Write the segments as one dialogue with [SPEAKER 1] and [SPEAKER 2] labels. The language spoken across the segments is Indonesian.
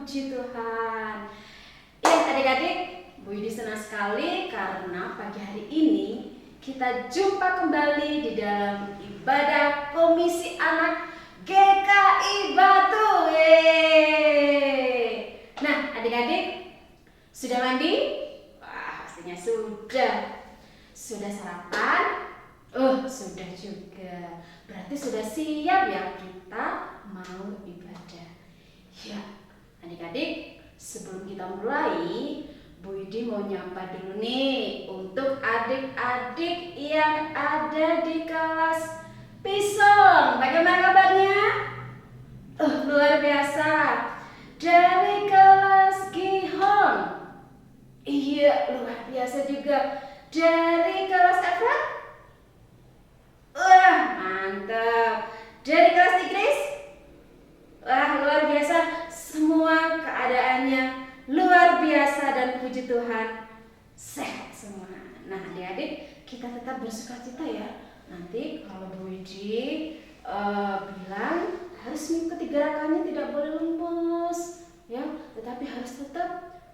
[SPEAKER 1] puji Tuhan. Ya adik-adik, Bu Yudi senang sekali karena pagi hari ini kita jumpa kembali di dalam ibadah Komisi Anak GKI Batu. Nah adik-adik, sudah mandi? Wah pastinya sudah. Sudah sarapan? Sudah juga. Berarti sudah siap ya kita mau ibadah. Ya, adik-adik, sebelum kita mulai, Bu Yudi mau nyapa dulu nih untuk adik-adik yang ada di kelas Pison. Bagaimana kabarnya? Luar biasa. Dari kelas Gihon. Iya, luar biasa juga. Dari kelas Efrat? Mantap. Dari kelas Tigris? Wah, luar biasa. Semua keadaannya luar biasa dan puji Tuhan sehat semua. Nah, adik-adik, kita tetap bersukacita ya. Nanti kalau Bu Widi bilang harus mengikuti gerakannya, tidak boleh lemes ya, tetapi harus tetap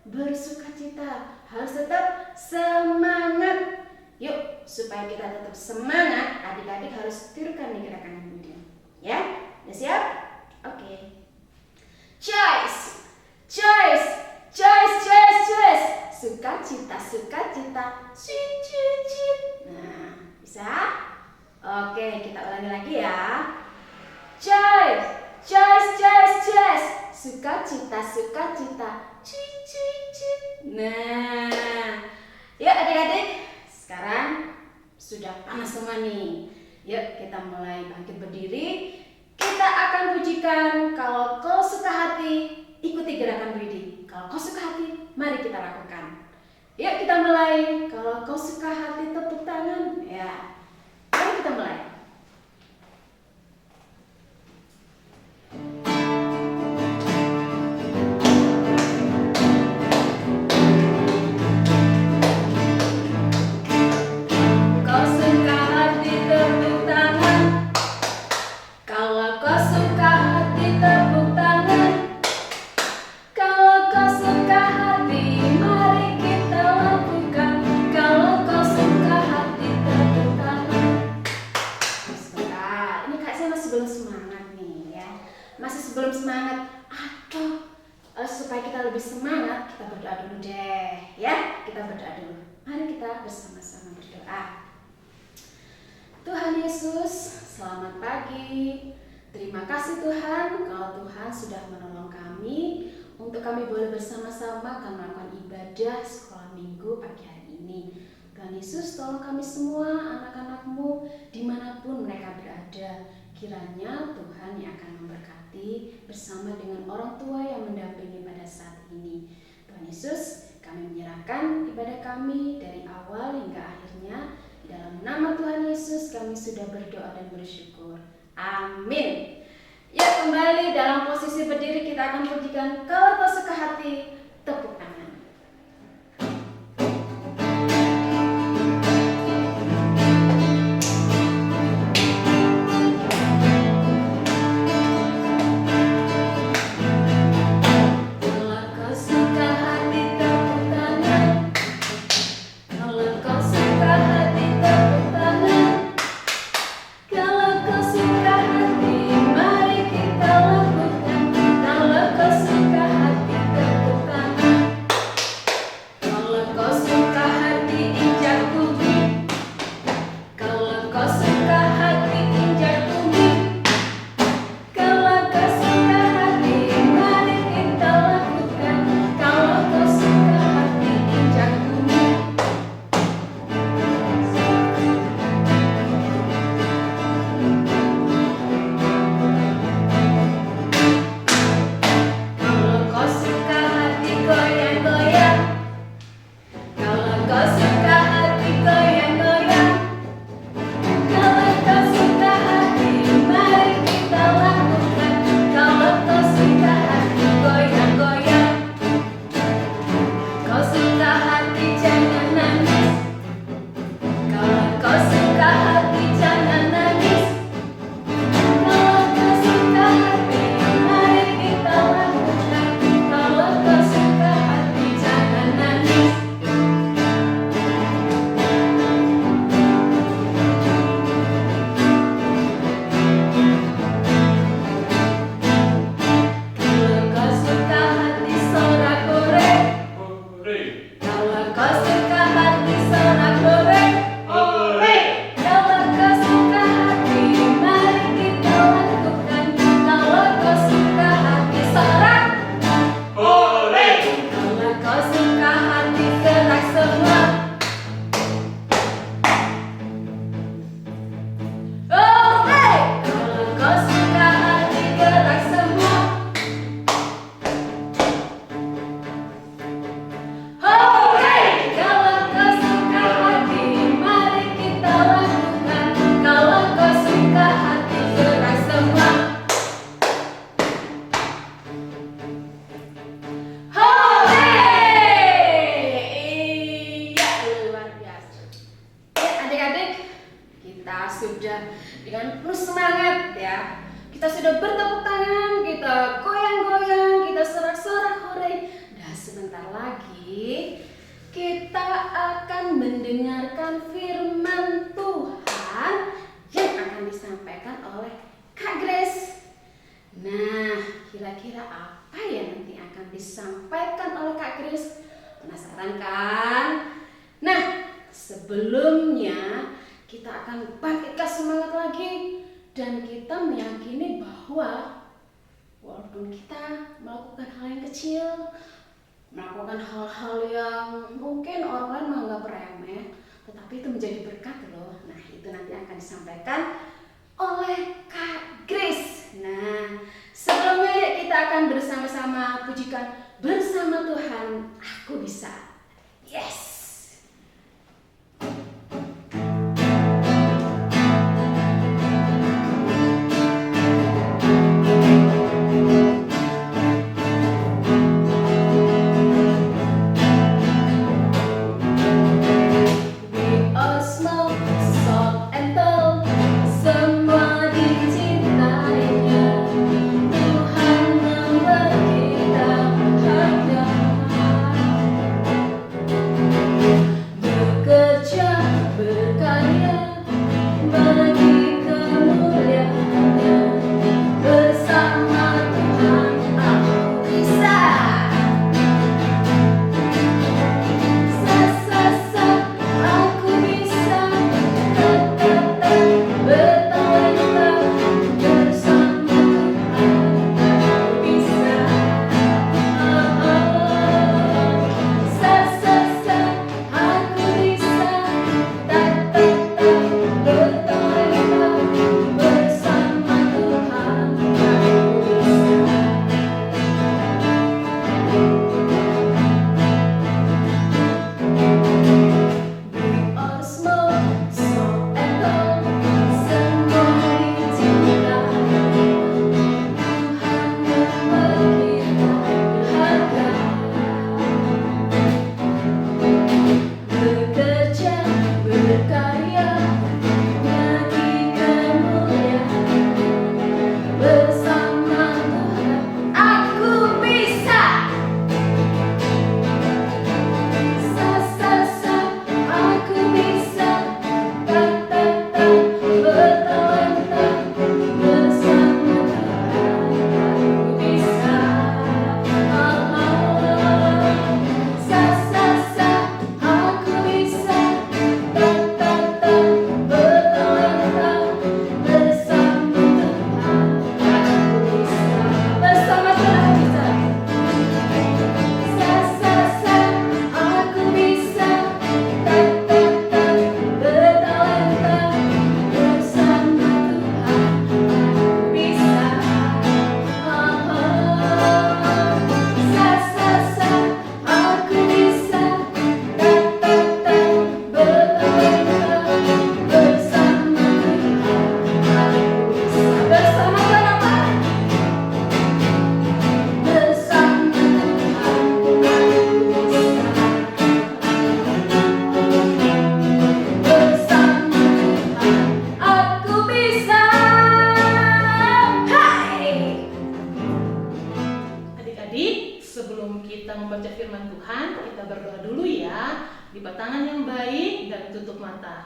[SPEAKER 1] bersukacita, harus tetap semangat. Yuk, supaya kita tetap semangat, adik-adik harus tirukan nih gerakan ini. Ya, udah siap? Oke. Choice, choice, choice, choice, choice. Sukacita, sukacita, cicit. Nah, bisa? Oke, kita ulangi lagi ya. Choice, choice, choice, choice. Sukacita, sukacita, cicit. Nah, yuk adik-adik. Sekarang sudah panas semua nih. Yuk kita mulai bangkit berdiri. Kita akan pujikan. Kalau kau suka hati, ikuti gerakan Widi. Kalau kau suka hati, mari kita lakukan. Yuk kita mulai. Kalau kau suka hati, tepuk tangan. Ya, mari kita mulai. Supaya kita lebih semangat, kita berdoa dulu deh ya. Kita berdoa dulu. Mari kita bersama-sama berdoa. Tuhan Yesus, selamat pagi. Terima kasih Tuhan, kalau Tuhan sudah menolong kami untuk kami boleh bersama-sama kami melakukan ibadah sekolah minggu pagi hari ini. Tuhan Yesus, tolong kami semua, anak-anak-Mu, dimanapun mereka berada. Kiranya Tuhan yang akan memberkati bersama dengan orang tua yang mendampingi pada saat ini. Tuhan Yesus, kami menyerahkan ibadah kami dari awal hingga akhirnya. Dalam nama Tuhan Yesus kami sudah berdoa dan bersyukur. Amin. Ya, kembali dalam posisi berdiri kita akan pujikan Kalau Kau Suka Hati, tepuk tangan. Kalau kau suka hati, tepuk tangan. kita akan mendengarkan firman Tuhan yang akan disampaikan oleh Kak Grace. Nah, kira-kira apa ya nanti akan disampaikan oleh Kak Grace? Penasaran kan? Nah, sebelumnya kita akan bangkitkan semangat lagi dan kita meyakini bahwa walaupun kita melakukan hal yang kecil, melakukan hal-hal yang mungkin orang lain menganggap remeh, tetapi itu menjadi berkat loh. Nah, itu nanti akan disampaikan oleh Kak Grace. Nah, sebelumnya kita akan bersama-sama pujikan bersama Tuhan, aku bisa. Yes.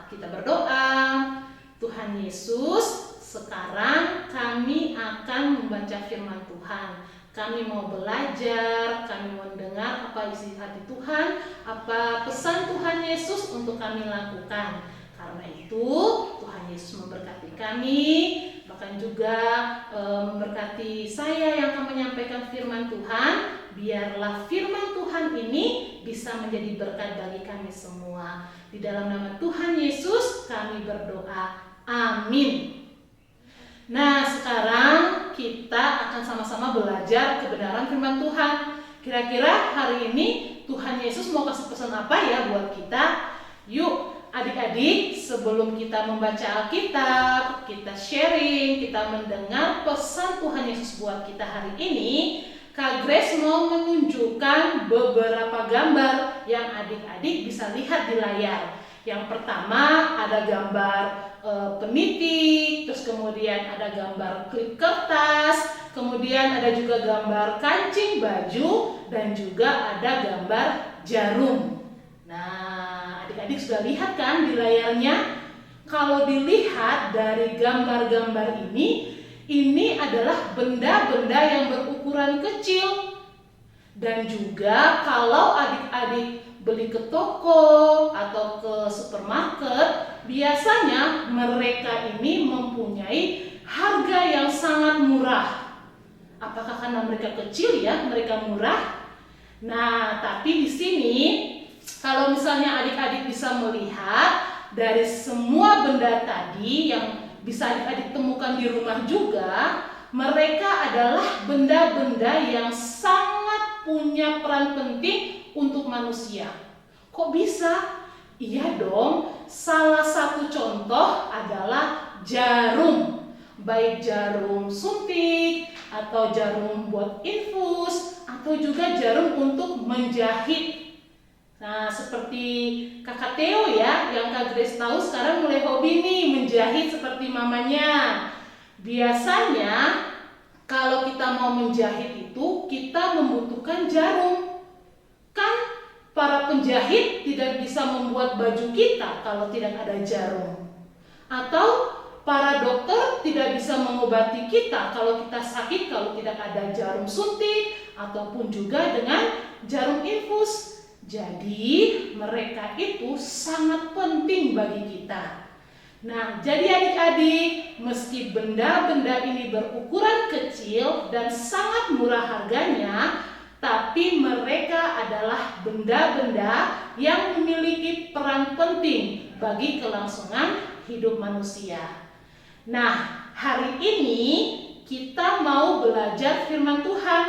[SPEAKER 2] Kita berdoa. Tuhan Yesus, sekarang kami akan membaca firman Tuhan. Kami mau belajar, kami mau mendengar apa isi hati Tuhan, apa pesan Tuhan Yesus untuk kami lakukan. Karena itu Tuhan Yesus memberkati kami, bahkan juga memberkati saya yang akan menyampaikan firman Tuhan. Biarlah firman Tuhan ini bisa menjadi berkat bagi kami semua. Di dalam nama Tuhan Yesus kami berdoa. Amin. Nah, sekarang kita akan sama-sama belajar kebenaran firman Tuhan. Kira-kira hari ini Tuhan Yesus mau kasih pesan apa ya buat kita? Yuk adik-adik, sebelum kita membaca Alkitab, kita sharing, kita mendengar pesan Tuhan Yesus buat kita hari ini, Kak Grace mau menunjukkan beberapa gambar yang adik-adik bisa lihat di layar. Yang pertama ada gambar peniti, terus kemudian ada gambar klip kertas, kemudian ada juga gambar kancing baju, dan juga ada gambar jarum. Nah, adik-adik sudah lihat kan di layarnya? Kalau dilihat dari gambar-gambar ini adalah benda-benda yang berukuran kecil. Dan juga kalau adik-adik beli ke toko atau ke supermarket, biasanya mereka ini mempunyai harga yang sangat murah. Apakah karena mereka kecil ya, mereka murah? Nah, tapi di sini kalau misalnya adik-adik bisa melihat dari semua benda tadi yang bisa adik-adik temukan di rumah juga, mereka adalah benda-benda yang sangat punya peran penting untuk manusia. Kok bisa? Iya dong, salah satu contoh adalah jarum. Baik jarum suntik, atau jarum buat infus, atau juga jarum untuk menjahit. Nah, seperti Kakak Theo ya, yang Kak Grace tahu sekarang mulai hobi nih menjahit seperti mamanya. Biasanya kalau kita mau menjahit itu kita membutuhkan jarum. Kan para penjahit tidak bisa membuat baju kita kalau tidak ada jarum. Atau para dokter tidak bisa mengobati kita kalau kita sakit kalau tidak ada jarum suntik ataupun juga dengan jarum infus. Jadi mereka itu sangat penting bagi kita. Nah, jadi adik-adik, meski benda-benda ini berukuran kecil dan sangat murah harganya, tapi mereka adalah benda-benda yang memiliki peran penting bagi kelangsungan hidup manusia. Nah, hari ini kita mau belajar firman Tuhan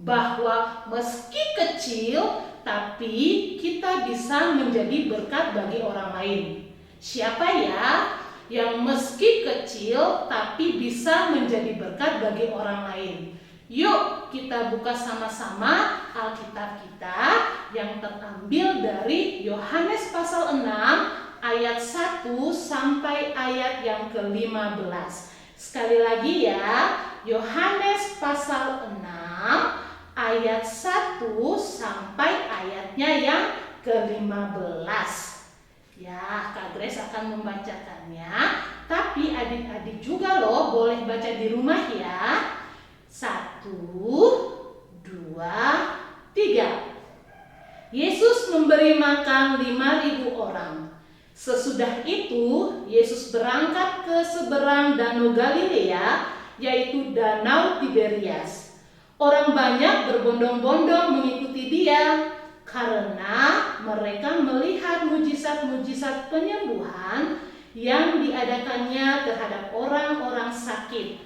[SPEAKER 2] bahwa meski kecil, tapi kita bisa menjadi berkat bagi orang lain. Siapa ya yang meski kecil tapi bisa menjadi berkat bagi orang lain? Yuk kita buka sama-sama Alkitab kita yang terambil dari Yohanes pasal 6 ayat 1 sampai ayat yang ke-15. Sekali lagi ya, Yohanes pasal 6 ayat 1 sampai ayatnya yang ke-15. Ya, Kak Grace akan membacakannya, tapi adik-adik juga loh boleh baca di rumah ya. 1, 2, 3. Yesus memberi makan 5.000 orang. Sesudah itu, Yesus berangkat ke seberang Danau Galilea, yaitu Danau Tiberias. Orang banyak berbondong-bondong mengikuti dia karena mereka melihat mujizat-mujizat penyembuhan yang diadakannya terhadap orang-orang sakit.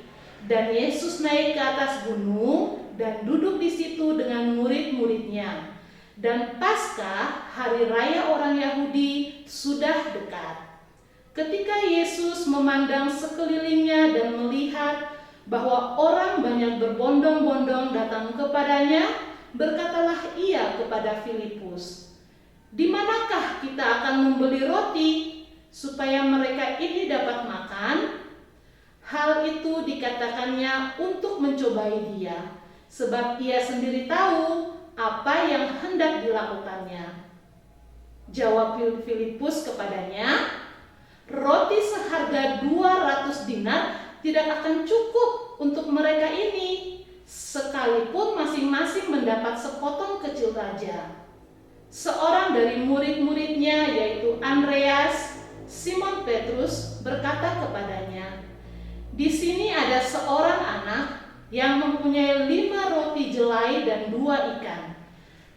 [SPEAKER 2] Dan Yesus naik ke atas gunung dan duduk di situ dengan murid-muridnya. Dan Paskah, hari raya orang Yahudi, sudah dekat. Ketika Yesus memandang sekelilingnya dan melihat bahwa orang banyak berbondong-bondong datang kepadanya, berkatalah ia kepada Filipus, "Di manakah kita akan membeli roti supaya mereka ini dapat makan?" Hal itu dikatakannya untuk mencobai dia, sebab ia sendiri tahu apa yang hendak dilakukannya. Jawab Filipus kepadanya, "Roti seharga 200 dinar tidak akan cukup untuk mereka ini, sekalipun masing-masing mendapat sepotong kecil saja." Seorang dari murid-muridnya, yaitu Andreas, Simon Petrus, berkata kepadanya, "Di sini ada seorang anak yang mempunyai 5 roti jelai dan 2 ikan.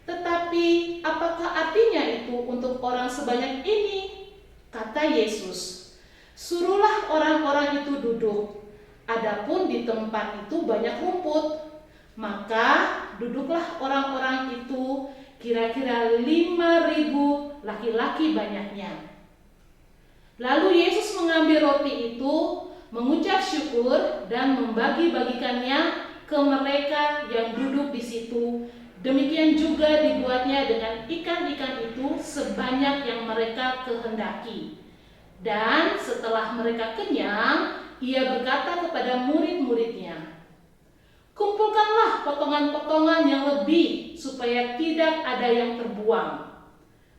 [SPEAKER 2] Tetapi apakah artinya itu untuk orang sebanyak ini?" Kata Yesus, "Suruhlah orang-orang itu duduk. Adapun di tempat itu banyak rumput." Maka duduklah orang-orang itu, kira-kira 5.000 laki-laki banyaknya. Lalu Yesus mengambil roti itu, mengucap syukur dan membagi-bagikannya ke mereka yang duduk di situ. Demikian juga dibuatnya dengan ikan-ikan itu sebanyak yang mereka kehendaki. Dan setelah mereka kenyang, ia berkata kepada murid-muridnya, "Kumpulkanlah potongan-potongan yang lebih supaya tidak ada yang terbuang."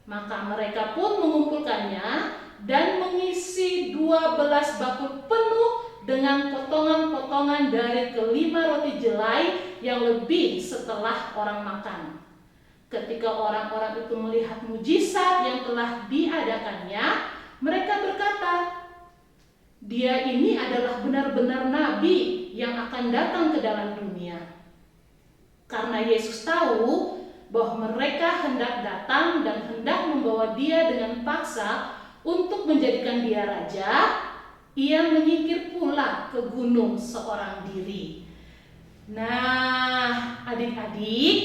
[SPEAKER 2] Maka mereka pun mengumpulkannya dan mengisi 12 bakul penuh dengan potongan-potongan dari kelima roti jelai yang lebih setelah orang makan. Ketika orang-orang itu melihat mujizat yang telah diadakannya, mereka berkata, "Dia ini adalah benar-benar nabi yang akan datang ke dalam dunia." Karena Yesus tahu bahwa mereka hendak datang dan hendak membawa dia dengan paksa untuk menjadikan dia raja, ia menyingkir pula ke gunung seorang diri. Nah, adik-adik,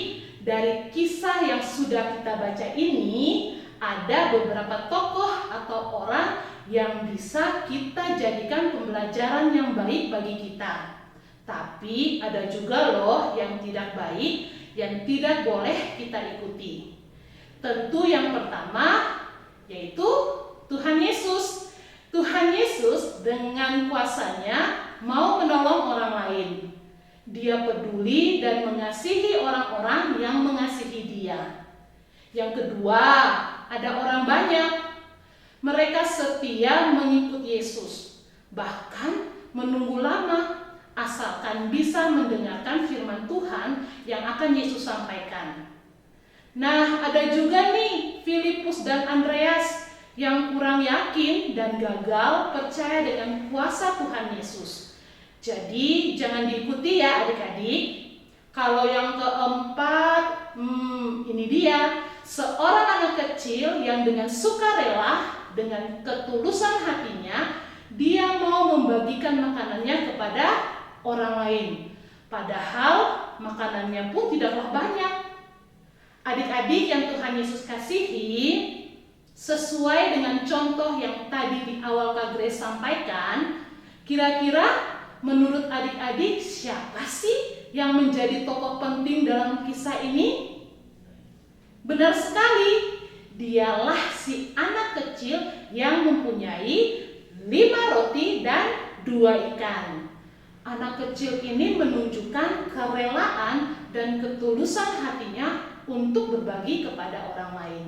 [SPEAKER 2] dari kisah yang sudah kita baca ini, ada beberapa tokoh atau orang yang bisa kita jadikan pembelajaran yang baik bagi kita. Tapi ada juga loh yang tidak baik, yang tidak boleh kita ikuti. Tentu yang pertama yaitu Tuhan Yesus. Tuhan Yesus dengan kuasanya mau menolong orang lain. Dia peduli dan mengasihi orang-orang yang mengasihi dia. Yang kedua, ada orang banyak. Mereka setia mengikut Yesus, bahkan menunggu lama asalkan bisa mendengarkan firman Tuhan yang akan Yesus sampaikan. Nah, ada juga nih Filipus dan Andreas yang kurang yakin dan gagal percaya dengan kuasa Tuhan Yesus. Jadi jangan diikuti ya adik-adik. Kalau yang keempat, ini dia, seorang anak kecil yang dengan sukarela, dengan ketulusan hatinya, dia mau membagikan makanannya kepada orang lain. Padahal makanannya pun tidaklah banyak. Adik-adik yang Tuhan Yesus kasihi, sesuai dengan contoh yang tadi di awal Kak Grace sampaikan, kira-kira menurut adik-adik siapa sih yang menjadi tokoh penting dalam kisah ini? Benar sekali, dialah si anak kecil yang mempunyai 5 roti dan 2 ikan. Anak kecil ini menunjukkan kerelaan dan ketulusan hatinya untuk berbagi kepada orang lain.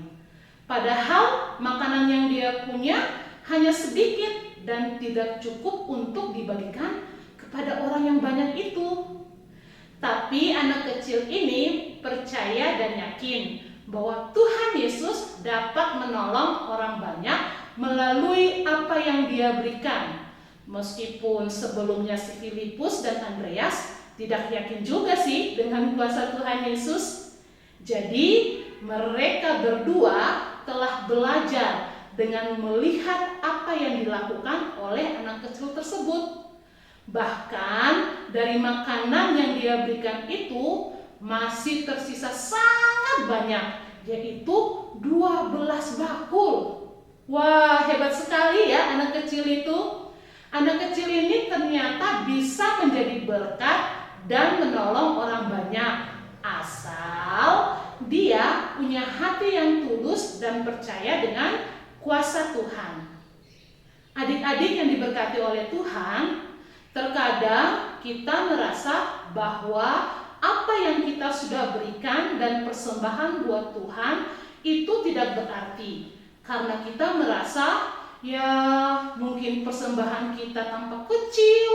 [SPEAKER 2] Padahal makanan yang dia punya hanya sedikit dan tidak cukup untuk dibagikan kepada orang yang banyak itu. Tapi anak kecil ini percaya dan yakin bahwa Tuhan Yesus dapat menolong orang banyak melalui apa yang dia berikan. Meskipun sebelumnya si Filipus dan Andreas tidak yakin juga sih dengan kuasa Tuhan Yesus. Jadi mereka berdua telah belajar dengan melihat apa yang dilakukan oleh anak kecil tersebut. Bahkan dari makanan yang dia berikan itu masih tersisa sangat banyak, yaitu 12 bakul. Wah, hebat sekali ya anak kecil itu. Anak kecil ini ternyata bisa menjadi berkat dan menolong orang banyak, asal dia punya hati yang tulus dan percaya dengan kuasa Tuhan. Adik-adik yang diberkati oleh Tuhan, terkadang kita merasa bahwa apa yang kita sudah berikan dan persembahan buat Tuhan itu tidak berarti, karena kita merasa ya mungkin persembahan kita tampak kecil.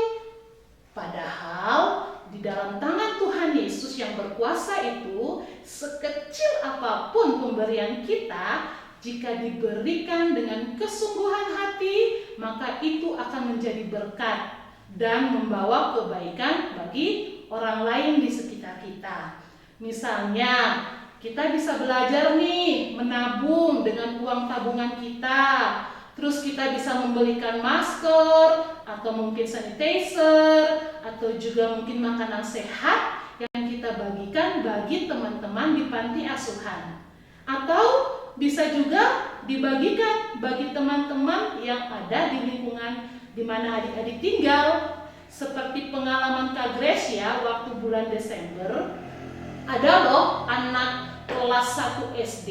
[SPEAKER 2] Padahal di dalam tangan Tuhan Yesus yang berkuasa itu, sekecil apapun pemberian kita, jika diberikan dengan kesungguhan hati, maka itu akan menjadi berkat dan membawa kebaikan bagi orang lain di sekitar kita. Misalnya, kita bisa belajar nih menabung dengan uang tabungan kita. Terus kita bisa membelikan masker atau mungkin sanitizer atau juga mungkin makanan sehat yang kita bagikan bagi teman-teman di panti asuhan. Atau bisa juga dibagikan bagi teman-teman yang ada di lingkungan di mana adik-adik tinggal. Seperti pengalaman Kak Grace ya, waktu bulan Desember ada loh anak kelas 1 SD,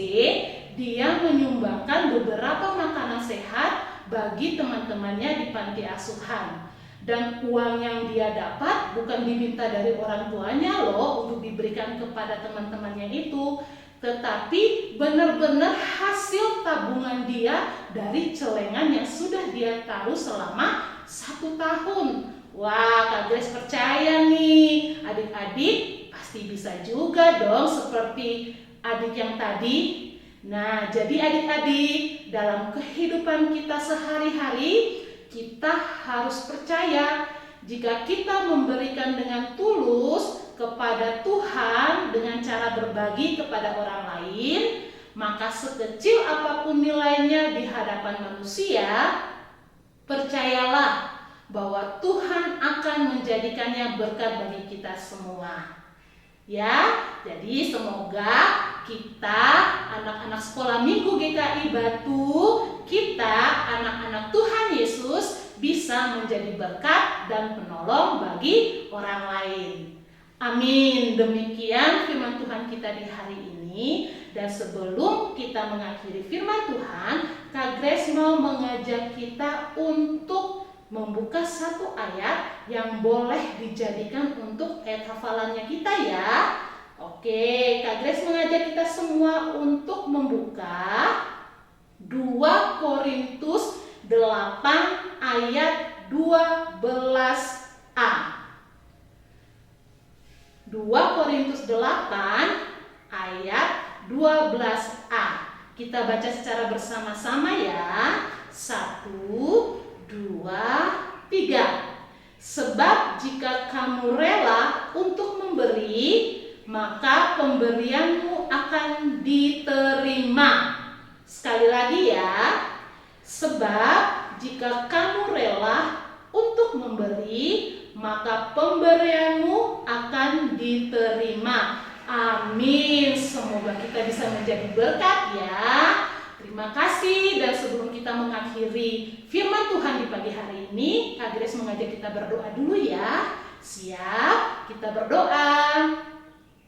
[SPEAKER 2] dia menyumbangkan beberapa makanan sehat bagi teman-temannya di panti asuhan. Dan uang yang dia dapat bukan diminta dari orang tuanya loh untuk diberikan kepada teman-temannya itu, tetapi benar-benar hasil tabungan dia dari celengan yang sudah dia taruh selama 1 tahun. Wah, Kak Grace percaya nih, adik-adik pasti bisa juga dong seperti adik yang tadi. Nah, jadi adik-adik, dalam kehidupan kita sehari-hari, kita harus percaya jika kita memberikan dengan tulus kepada Tuhan dengan cara berbagi kepada orang lain, maka sekecil apapun nilainya di hadapan manusia, percayalah bahwa Tuhan akan menjadikannya berkat bagi kita semua. Ya, jadi semoga kita anak-anak sekolah minggu GKI Batu, kita anak-anak Tuhan Yesus bisa menjadi berkat dan penolong bagi orang lain. Amin. Demikian firman Tuhan kita di hari ini. Dan sebelum kita mengakhiri firman Tuhan, Kak Grace mau mengajak kita untuk membuka satu ayat yang boleh dijadikan untuk ayat hafalannya kita ya. Oke, Kak Grace mengajak kita semua untuk membuka 2 Korintus 8 ayat 12a. 2 Korintus 8 ayat 12a. Kita baca secara bersama-sama ya. 1, 2, 3. Sebab jika kamu rela untuk memberi, maka pemberianmu akan diterima. Sekali lagi ya. Sebab jika kamu rela untuk memberi, maka pemberianmu akan diterima. Amin. Semoga kita bisa menjadi berkat ya. Terima kasih, dan sebelum kita mengakhiri firman Tuhan di pagi hari ini, Kak Grace mengajak kita berdoa dulu ya. Siap? Kita berdoa.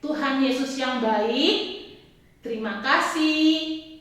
[SPEAKER 2] Tuhan Yesus yang baik, terima kasih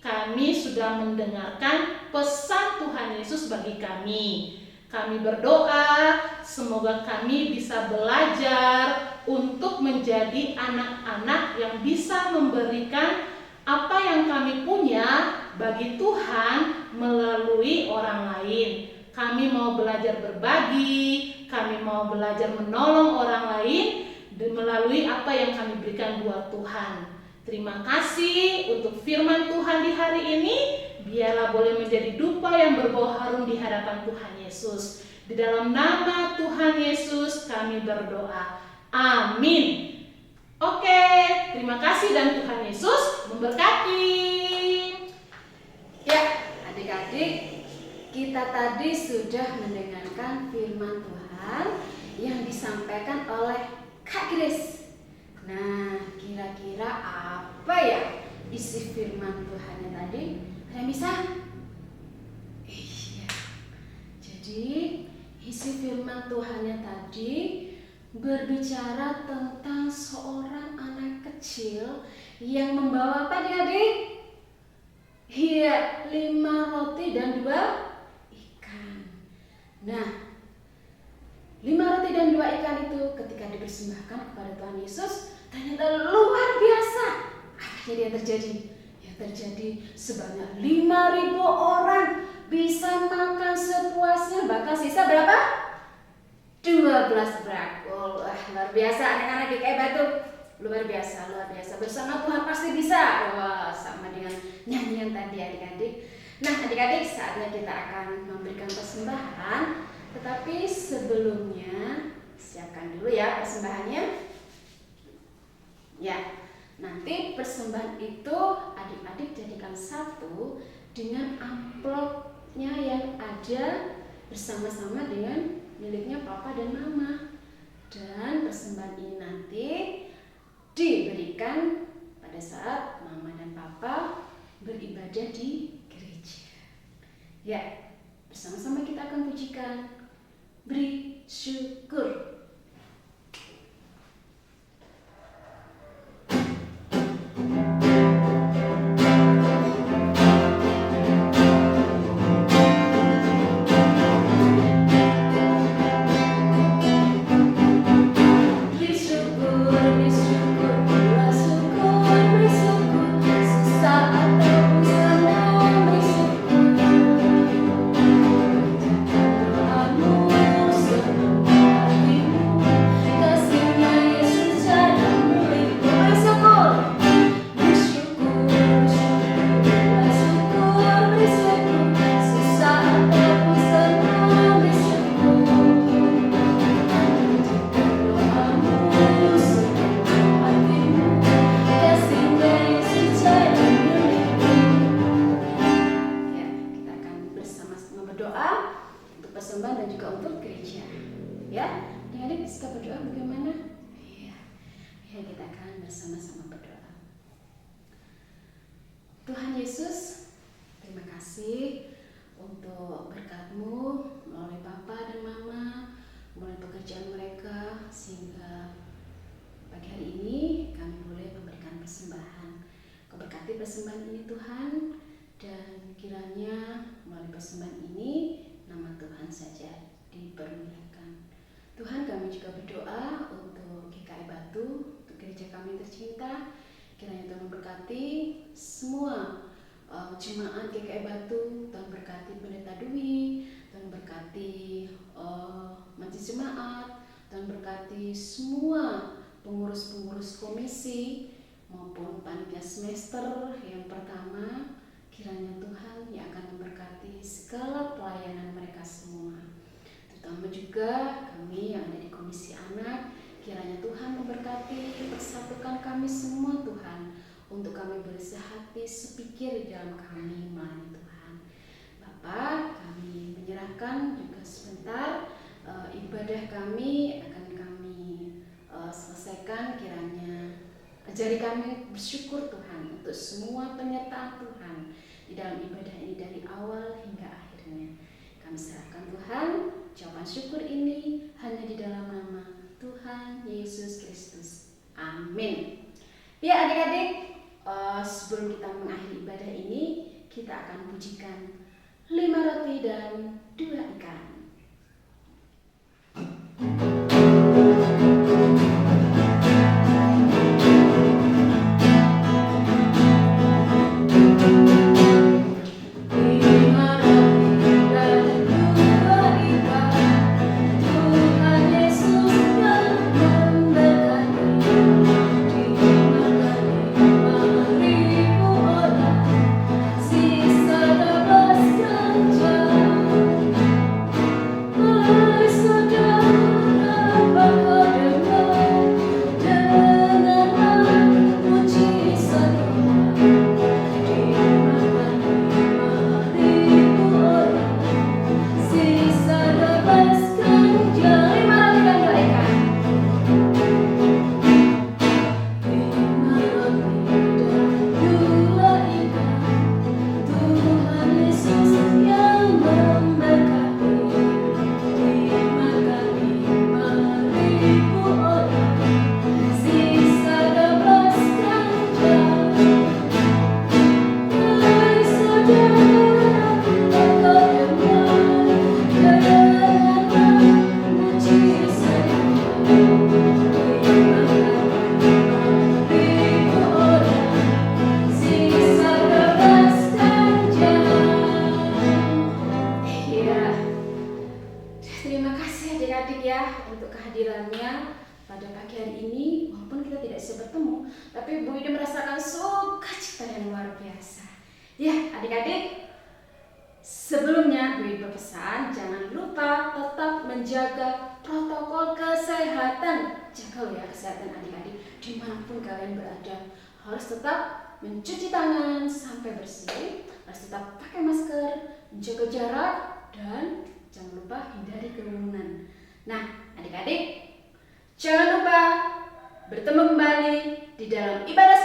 [SPEAKER 2] kami sudah mendengarkan pesan Tuhan Yesus bagi kami. Kami berdoa semoga kami bisa belajar untuk menjadi anak-anak yang bisa memberikan apa yang kami punya bagi Tuhan melalui orang lain. Kami mau belajar berbagi, kami mau belajar menolong orang lain melalui apa yang kami berikan buat Tuhan. Terima kasih untuk firman Tuhan di hari ini. Biarlah boleh menjadi dupa yang berbau harum di hadapan Tuhan Yesus. Di dalam nama Tuhan Yesus kami berdoa. Amin. Oke, terima kasih dan Tuhan Yesus memberkati.
[SPEAKER 1] Ya, adik-adik, kita tadi sudah mendengarkan firman Tuhan yang disampaikan oleh Kak Grace. Nah, kira-kira apa ya isi firman Tuhannya tadi? Ada yang bisa? Iya. Jadi, isi firman Tuhannya tadi berbicara tentang seorang anak kecil yang membawa apa adik-adik? Iya, 5 roti dan 2 ikan. Nah, 5 roti dan 2 ikan itu ketika dipersembahkan kepada Tuhan Yesus, ternyata luar biasa. Apa yang terjadi? Yang terjadi sebanyak 5.000 orang bisa makan sepuasnya, bahkan sisa berapa? 12 brakul. Wah, luar biasa anak-anak GKI Batu. Luar biasa, luar biasa. Bersama Tuhan pasti bisa. Wah, sama dengan nyanyian tadi adik-adik. Nah, adik-adik, saatnya kita akan memberikan persembahan. Tetapi sebelumnya, siapkan dulu ya persembahannya. Ya, nanti persembahan itu adik-adik jadikan satu dengan amplopnya yang ada bersama-sama dengan miliknya Papa dan Mama. Dan persembahan ini nanti diberikan pada saat Mama dan Papa beribadah di gereja. Ya, bersama-sama kita akan pujikan Beri Syukur.
[SPEAKER 3] Beri syukur, beri syukur, beri syukur, beri syukur.
[SPEAKER 1] sama-sama berdoa. Tuhan Yesus, terima kasih untuk berkat-Mu melalui Papa dan Mama, melalui pekerjaan mereka, sehingga pagi hari ini kami boleh memberikan persembahan. Kau berkati persembahan ini Tuhan, dan kiranya melalui persembahan ini nama Tuhan saja dipermuliakan. Tuhan, kami juga berdoa untuk GKI Batu, untuk gereja kami tercinta. Kiranya Tuhan memberkati semua jemaat GKI Batu. Tuhan berkati Pendeta Dwi, Tuhan berkati majelis jemaat, Tuhan berkati semua pengurus-pengurus komisi maupun panitia semester yang pertama. Kiranya Tuhan yang akan memberkati segala pelayanan mereka semua, terutama juga kami yang ada di komisi anak. Kiranya Tuhan memberkati, persatukan kami semua Tuhan, untuk kami boleh sehati sepikir di dalam kami melayani Tuhan. Bapa, kami menyerahkan juga sebentar ibadah kami akan kami selesaikan. Kiranya ajari kami bersyukur Tuhan untuk semua penyertaan Tuhan di dalam ibadah ini dari awal hingga akhirnya. Kami serahkan Tuhan, jawaban syukur ini hanya di dalam nama Tuhan Yesus Kristus. Amin. Ya adik-adik, sebelum kita mengakhiri ibadah ini, kita akan pujikan 5 roti dan 2 ikan. Sebelumnya, Dwi berpesan jangan lupa tetap menjaga protokol kesehatan. Jaga ya kesehatan adik-adik dimanapun kalian berada. Harus tetap mencuci tangan sampai bersih, harus tetap pakai masker, menjaga jarak, dan jangan lupa hindari kerumunan. Nah, adik-adik, jangan lupa bertemu kembali di dalam ibadah